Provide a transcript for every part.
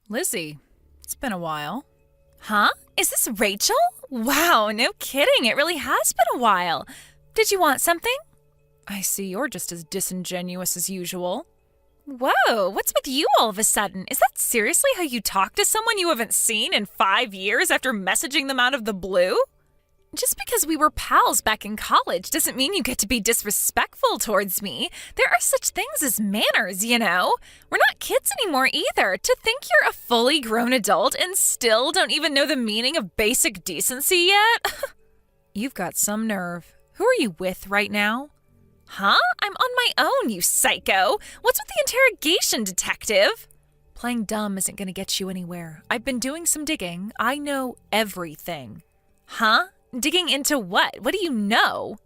Lizzie, it's been a while. Huh? Is this Rachel? Wow, no kidding. It really has been a while. Did you want something? I see you're just as disingenuous as usual. Whoa, what's with you all of a sudden? Is that seriously how you talk to someone you haven't seen in 5 years after messaging them out of the blue? Just because we were pals back in college doesn't mean you get to be disrespectful towards me. There are such things as manners, you know? We're not kids anymore either. To think you're a fully grown adult and still don't even know the meaning of basic decency yet? You've got some nerve. Who are you with right now? Huh? I'm on my own, you psycho. What's with the interrogation, detective? Playing dumb isn't going to get you anywhere. I've been doing some digging. I know everything. Huh? Digging into what? What do you know?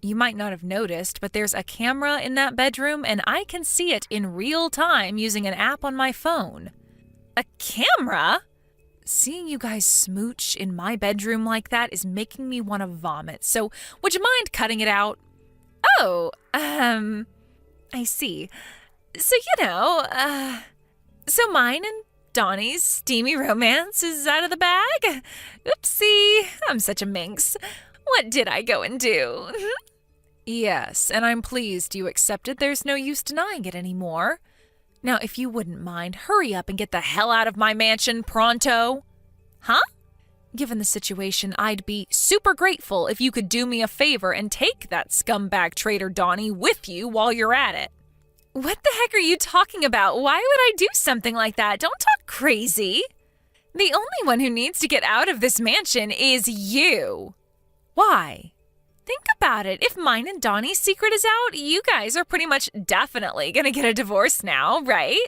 You might not have noticed, but there's a camera in that bedroom and I can see it in real time using an app on my phone. A camera? Seeing you guys smooch in my bedroom like that is making me want to vomit, so would you mind cutting it out? Oh, I see. So, so mine and Donnie's steamy romance is out of the bag? Oopsie, I'm such a minx. What did I go and do? Yes, and I'm pleased you accepted. There's no use denying it anymore. Now, if you wouldn't mind, hurry up and get the hell out of my mansion pronto. Huh? Given the situation, I'd be super grateful if you could do me a favor and take that scumbag traitor Donnie with you while you're at it. What the heck are you talking about? Why would I do something like that? Don't talk crazy. The only one who needs to get out of this mansion is you. Why? Think about it. If mine and Donnie's secret is out, you guys are pretty much definitely gonna get a divorce now, right?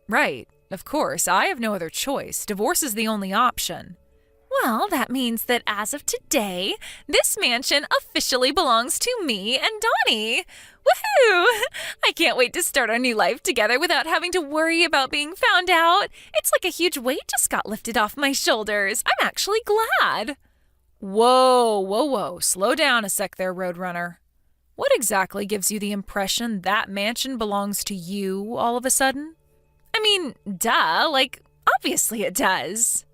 Right. Of course. I have no other choice. Divorce is the only option. Well, that means that as of today, this mansion officially belongs to me and Donnie. Woohoo! I can't wait to start our new life together without having to worry about being found out. It's like a huge weight just got lifted off my shoulders. I'm actually glad. Whoa. Slow down a sec there, Roadrunner. What exactly gives you the impression that mansion belongs to you all of a sudden? I mean, duh, like, obviously it does.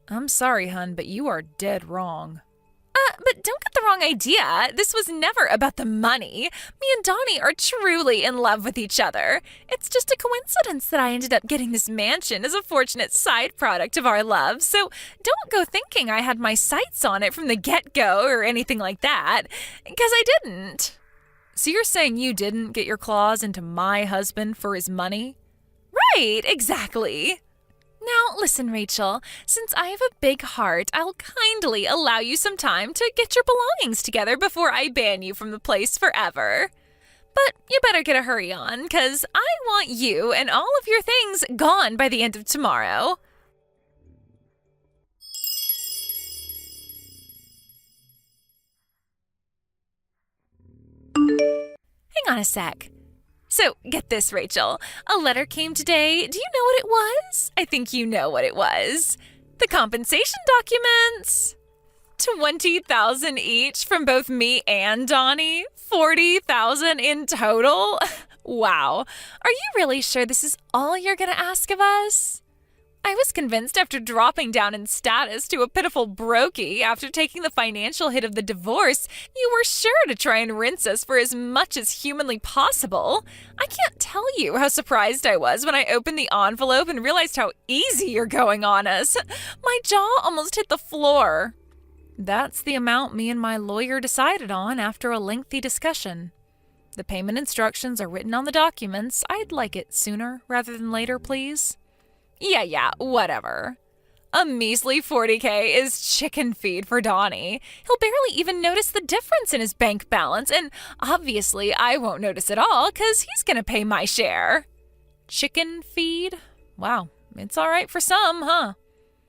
I'm sorry, hun, but you are dead wrong. But don't get the wrong idea. This was never about the money. Me and Donnie are truly in love with each other. It's just a coincidence that I ended up getting this mansion as a fortunate side product of our love. So don't go thinking I had my sights on it from the get-go or anything like that, because I didn't. So you're saying you didn't get your claws into my husband for his money? Right, exactly. Now, listen, Rachel, since I have a big heart, I'll kindly allow you some time to get your belongings together before I ban you from the place forever. But you better get a hurry on, because I want you and all of your things gone by the end of tomorrow. Hang on a sec. So, get this, Rachel. A letter came today. Do you know what it was? I think you know what it was. The compensation documents. 20,000 each from both me and Donnie. 40,000 in total. Wow. Are you really sure this is all you're going to ask of us? I was convinced after dropping down in status to a pitiful brokey after taking the financial hit of the divorce, you were sure to try and rinse us for as much as humanly possible. I can't tell you how surprised I was when I opened the envelope and realized how easy you're going on us. My jaw almost hit the floor. That's the amount me and my lawyer decided on after a lengthy discussion. The payment instructions are written on the documents. I'd like it sooner rather than later, please. Yeah, whatever. A measly 40K is chicken feed for Donnie. He'll barely even notice the difference in his bank balance, and obviously I won't notice at all because he's going to pay my share. Chicken feed? Wow, it's all right for some, huh?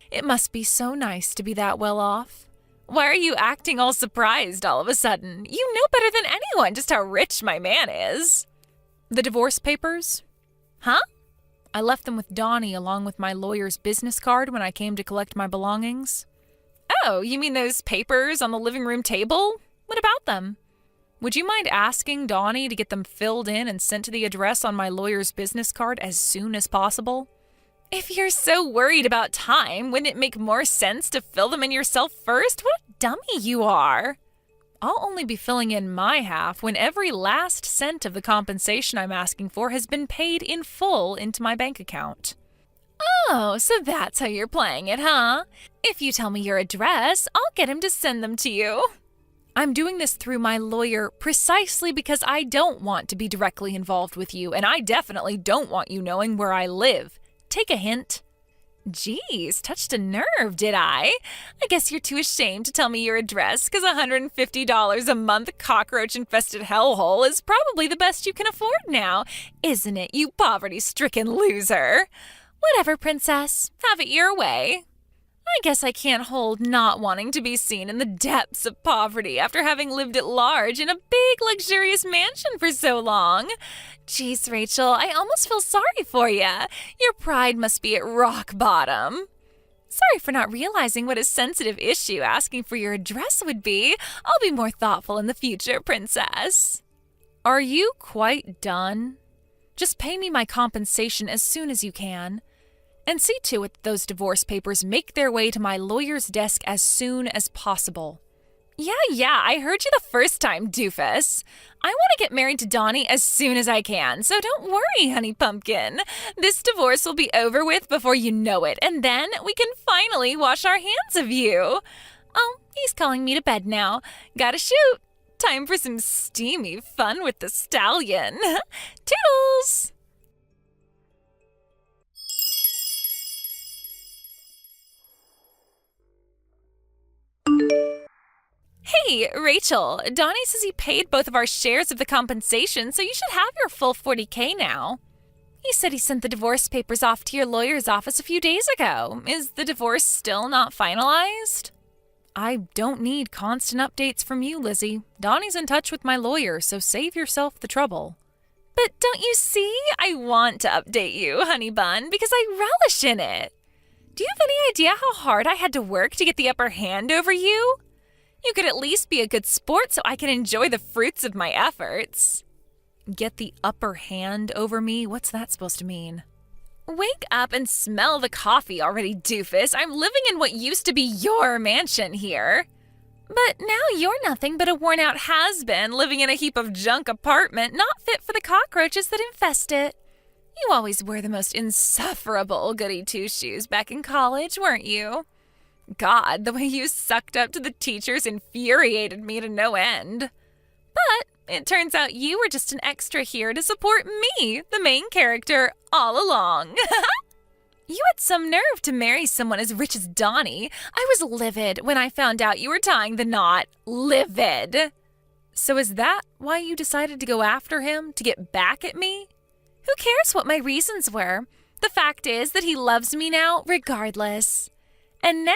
It must be so nice to be that well off. Why are you acting all surprised all of a sudden? You know better than anyone just how rich my man is. The divorce papers? Huh? I left them with Donnie along with my lawyer's business card when I came to collect my belongings. Oh, you mean those papers on the living room table? What about them? Would you mind asking Donnie to get them filled in and sent to the address on my lawyer's business card as soon as possible? If you're so worried about time, wouldn't it make more sense to fill them in yourself first? What a dummy you are. I'll only be filling in my half when every last cent of the compensation I'm asking for has been paid in full into my bank account. Oh, so that's how you're playing it, huh? If you tell me your address, I'll get him to send them to you. I'm doing this through my lawyer precisely because I don't want to be directly involved with you, and I definitely don't want you knowing where I live. Take a hint. Geez, touched a nerve, did I? I guess you're too ashamed to tell me your address because $150 a month cockroach-infested hellhole is probably the best you can afford now, isn't it, you poverty-stricken loser? Whatever, princess. Have it your way. I guess I can't hold not wanting to be seen in the depths of poverty after having lived at large in a big, luxurious mansion for so long. Jeez, Rachel, I almost feel sorry for you. Your pride must be at rock bottom. Sorry for not realizing what a sensitive issue asking for your address would be. I'll be more thoughtful in the future, princess. Are you quite done? Just pay me my compensation as soon as you can. And see to it that those divorce papers make their way to my lawyer's desk as soon as possible. Yeah, I heard you the first time, doofus. I want to get married to Donnie as soon as I can, so don't worry, honey pumpkin. This divorce will be over with before you know it, and then we can finally wash our hands of you. Oh, he's calling me to bed now. Gotta shoot. Time for some steamy fun with the stallion. Toodles! Hey, Rachel, Donnie says he paid both of our shares of the compensation, so you should have your full $40K now. He said he sent the divorce papers off to your lawyer's office a few days ago. Is the divorce still not finalized? I don't need constant updates from you, Lizzie. Donnie's in touch with my lawyer, so save yourself the trouble. But don't you see? I want to update you, honey bun, because I relish in it. Do you have any idea how hard I had to work to get the upper hand over you? You could at least be a good sport so I can enjoy the fruits of my efforts. Get the upper hand over me? What's that supposed to mean? Wake up and smell the coffee already, doofus. I'm living in what used to be your mansion here. But now you're nothing but a worn-out has-been living in a heap of junk apartment not fit for the cockroaches that infest it. You always were the most insufferable goody-two-shoes back in college, weren't you? God, the way you sucked up to the teachers infuriated me to no end. But it turns out you were just an extra here to support me, the main character, all along. You had some nerve to marry someone as rich as Donnie. I was livid when I found out you were tying the knot. Livid. So is that why you decided to go after him, to get back at me? Who cares what my reasons were? The fact is that he loves me now, regardless. And now,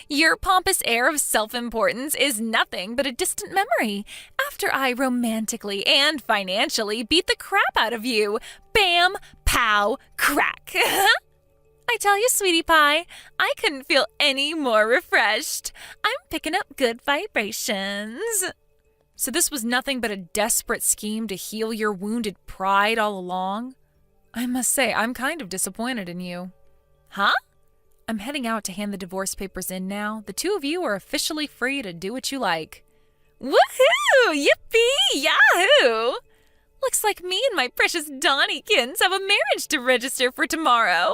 your pompous air of self-importance is nothing but a distant memory after I romantically and financially beat the crap out of you. Bam, pow, crack. I tell you, sweetie pie, I couldn't feel any more refreshed. I'm picking up good vibrations. So this was nothing but a desperate scheme to heal your wounded pride all along? I must say, I'm kind of disappointed in you. Huh? I'm heading out to hand the divorce papers in now. The two of you are officially free to do what you like. Woohoo! Yippee! Yahoo! Looks like me and my precious Donniekins have a marriage to register for tomorrow.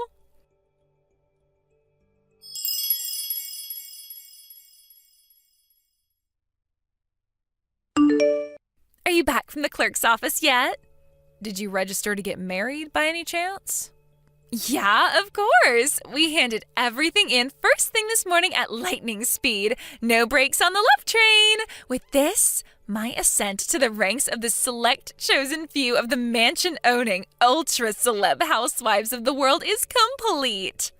Are you back from the clerk's office yet? Did you register to get married by any chance? Yeah, of course. We handed everything in first thing this morning at lightning speed. No brakes on the love train. With this, my ascent to the ranks of the select chosen few of the mansion-owning, ultra-celeb housewives of the world is complete.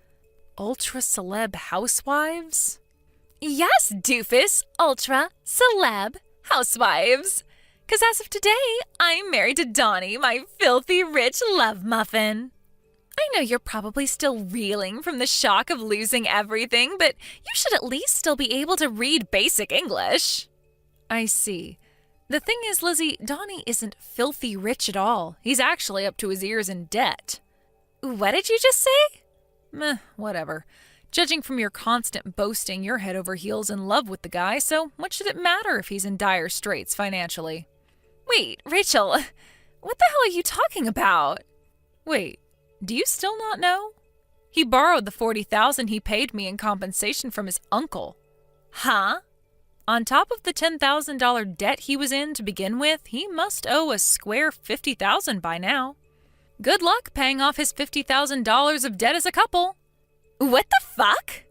Ultra-celeb housewives? Yes, doofus. Ultra-celeb housewives. 'Cause as of today, I'm married to Donnie, my filthy rich love muffin. I know you're probably still reeling from the shock of losing everything, but you should at least still be able to read basic English. I see. The thing is, Lizzie, Donnie isn't filthy rich at all. He's actually up to his ears in debt. What did you just say? Meh, whatever. Judging from your constant boasting, you're head over heels in love with the guy, so what should it matter if he's in dire straits financially? Wait, Rachel, what the hell are you talking about? Wait, do you still not know? He borrowed the $40,000 he paid me in compensation from his uncle. Huh? On top of the $10,000 debt he was in to begin with, he must owe a square $50,000 by now. Good luck paying off his $50,000 of debt as a couple. What the fuck?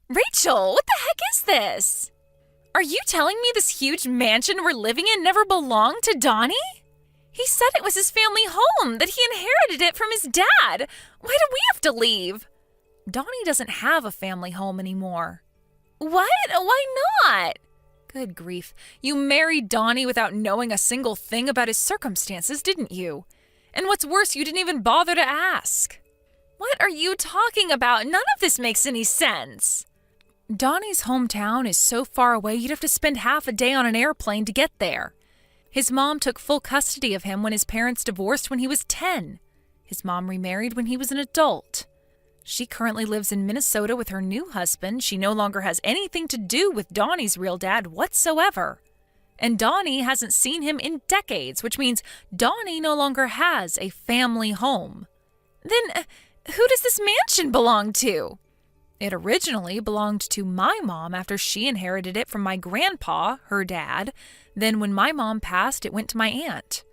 Rachel, what the heck is this? Are you telling me this huge mansion we're living in never belonged to Donnie? He said it was his family home, that he inherited it from his dad. Why do we have to leave? Donnie doesn't have a family home anymore. What? Why not? Good grief. You married Donnie without knowing a single thing about his circumstances, didn't you? And what's worse, you didn't even bother to ask. What are you talking about? None of this makes any sense. Donnie's hometown is so far away you'd have to spend half a day on an airplane to get there. His mom took full custody of him when his parents divorced when he was 10. His mom remarried when he was an adult. She currently lives in Minnesota with her new husband. She no longer has anything to do with Donnie's real dad whatsoever. And Donnie hasn't seen him in decades, which means Donnie no longer has a family home. Then who does this mansion belong to? It originally belonged to my mom after she inherited it from my grandpa, her dad. Then when my mom passed, it went to my aunt.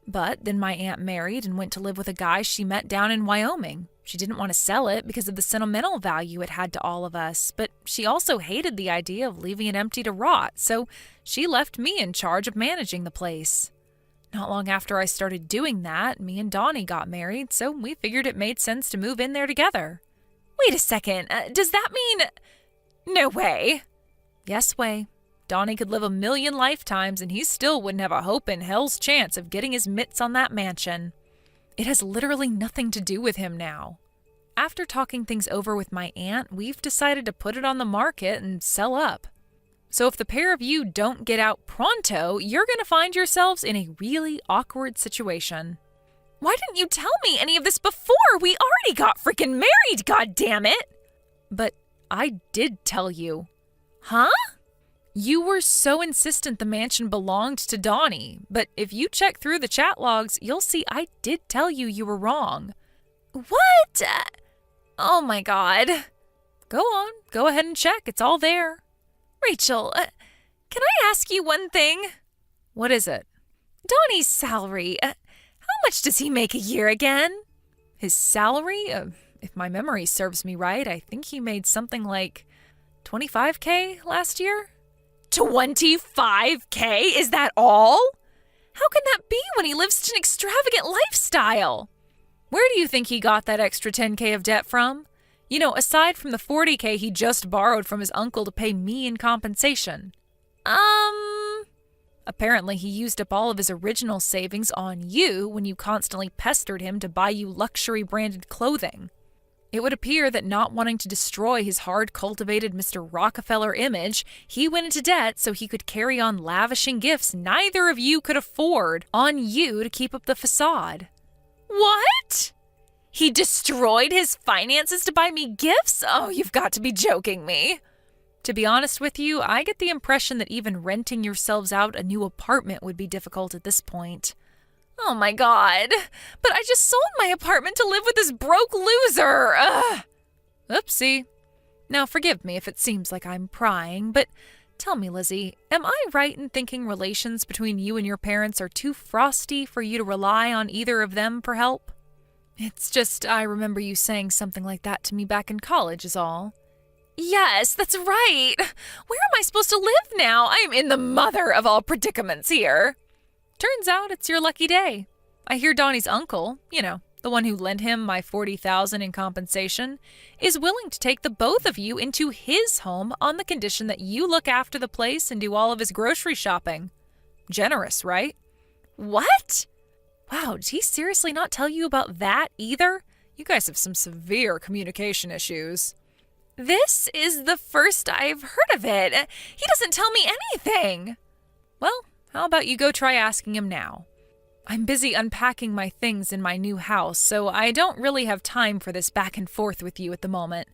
But then my aunt married and went to live with a guy she met down in Wyoming. She didn't want to sell it because of the sentimental value it had to all of us, but she also hated the idea of leaving it empty to rot, so she left me in charge of managing the place. Not long after I started doing that, me and Donnie got married, so we figured it made sense to move in there together. Wait a second, does that mean… No way. Yes way. Donnie could live 1,000,000 lifetimes and he still wouldn't have a hope in hell's chance of getting his mitts on that mansion. It has literally nothing to do with him now. After talking things over with my aunt, we've decided to put it on the market and sell up. So if the pair of you don't get out pronto, you're going to find yourselves in a really awkward situation. Why didn't you tell me any of this before? We already got freaking married, goddammit! But I did tell you. Huh? You were so insistent the mansion belonged to Donnie, but if you check through the chat logs, you'll see I did tell you were wrong. What? Oh my god. Go on, go ahead and check, it's all there. Rachel, can I ask you one thing? What is it? Donnie's salary. How much does he make a year again? His salary? If my memory serves me right, I think he made something like $25,000 last year. $25,000? Is that all? How can that be when he lives such an extravagant lifestyle? Where do you think he got that extra $10,000 of debt from? You know, aside from the $40,000 he just borrowed from his uncle to pay me in compensation. Apparently he used up all of his original savings on you when you constantly pestered him to buy you luxury-branded clothing. It would appear that not wanting to destroy his hard-cultivated Mr. Rockefeller image, he went into debt so he could carry on lavishing gifts neither of you could afford on you to keep up the facade. What? He destroyed his finances to buy me gifts? Oh, you've got to be joking me. To be honest with you, I get the impression that even renting yourselves out a new apartment would be difficult at this point. Oh my god. But I just sold my apartment to live with this broke loser. Ugh. Oopsie. Now forgive me if it seems like I'm prying, but tell me, Lizzie, am I right in thinking relations between you and your parents are too frosty for you to rely on either of them for help? It's just I remember you saying something like that to me back in college is all. Yes, that's right. Where am I supposed to live now? I am in the mother of all predicaments here. Turns out it's your lucky day. I hear Donnie's uncle, you know, the one who lent him my $40,000 in compensation, is willing to take the both of you into his home on the condition that you look after the place and do all of his grocery shopping. Generous, right? What? Wow, did he seriously not tell you about that either? You guys have some severe communication issues. This is the first I've heard of it. He doesn't tell me anything. Well, how about you go try asking him now? I'm busy unpacking my things in my new house, so I don't really have time for this back and forth with you at the moment.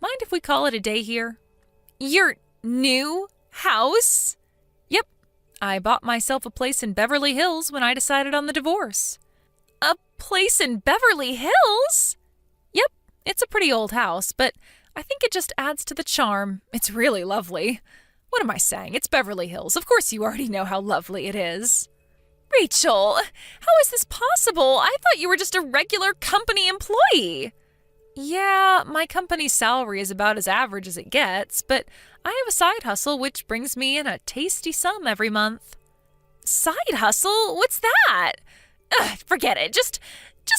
Mind if we call it a day here? Your new house? Yep. I bought myself a place in Beverly Hills when I decided on the divorce. A place in Beverly Hills? Yep. It's a pretty old house, but I think it just adds to the charm. It's really lovely. What am I saying? It's Beverly Hills. Of course you already know how lovely it is. Rachel, how is this possible? I thought you were just a regular company employee. Yeah, my company's salary is about as average as it gets, but I have a side hustle which brings me in a tasty sum every month. Side hustle? What's that? Forget it. Just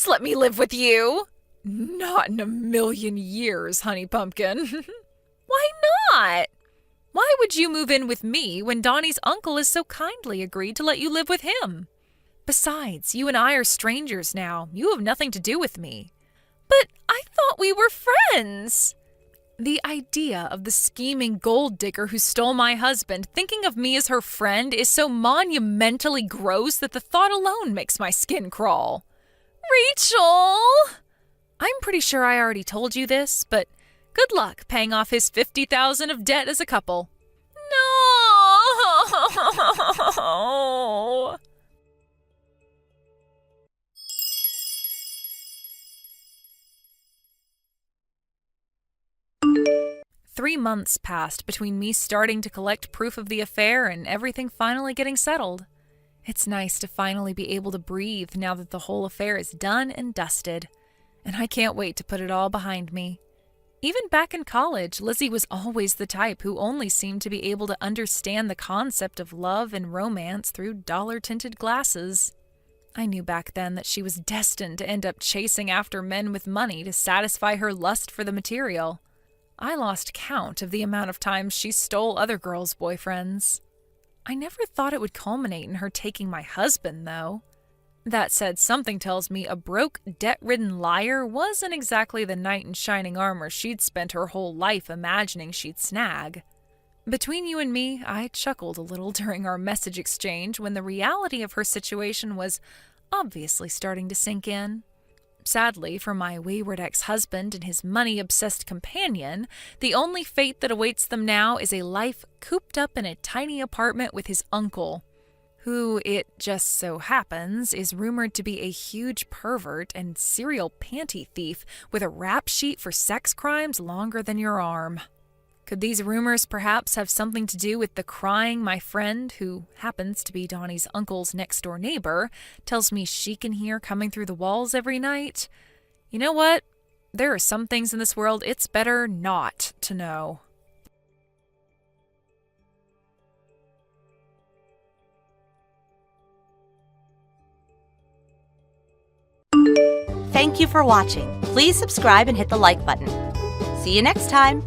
let me live with you. Not in a million years, honey pumpkin. Why not? Why would you move in with me when Donnie's uncle has so kindly agreed to let you live with him? Besides, you and I are strangers now. You have nothing to do with me. But I thought we were friends. The idea of the scheming gold digger who stole my husband thinking of me as her friend is so monumentally gross that the thought alone makes my skin crawl. Rachel! I'm pretty sure I already told you this, but good luck paying off his $50,000 of debt as a couple. No! 3 months passed between me starting to collect proof of the affair and everything finally getting settled. It's nice to finally be able to breathe now that the whole affair is done and dusted, and I can't wait to put it all behind me. Even back in college, Lizzie was always the type who only seemed to be able to understand the concept of love and romance through dollar-tinted glasses. I knew back then that she was destined to end up chasing after men with money to satisfy her lust for the material. I lost count of the amount of times she stole other girls' boyfriends. I never thought it would culminate in her taking my husband, though. That said, something tells me a broke, debt-ridden liar wasn't exactly the knight in shining armor she'd spent her whole life imagining she'd snag. Between you and me, I chuckled a little during our message exchange when the reality of her situation was obviously starting to sink in. Sadly, for my wayward ex-husband and his money-obsessed companion, the only fate that awaits them now is a life cooped up in a tiny apartment with his uncle, who, it just so happens, is rumored to be a huge pervert and serial panty thief with a rap sheet for sex crimes longer than your arm. Could these rumors perhaps have something to do with the crying my friend, who happens to be Donnie's uncle's next-door neighbor, tells me she can hear coming through the walls every night? You know what? There are some things in this world it's better not to know. Thank you for watching. Please subscribe and hit the like button. See you next time.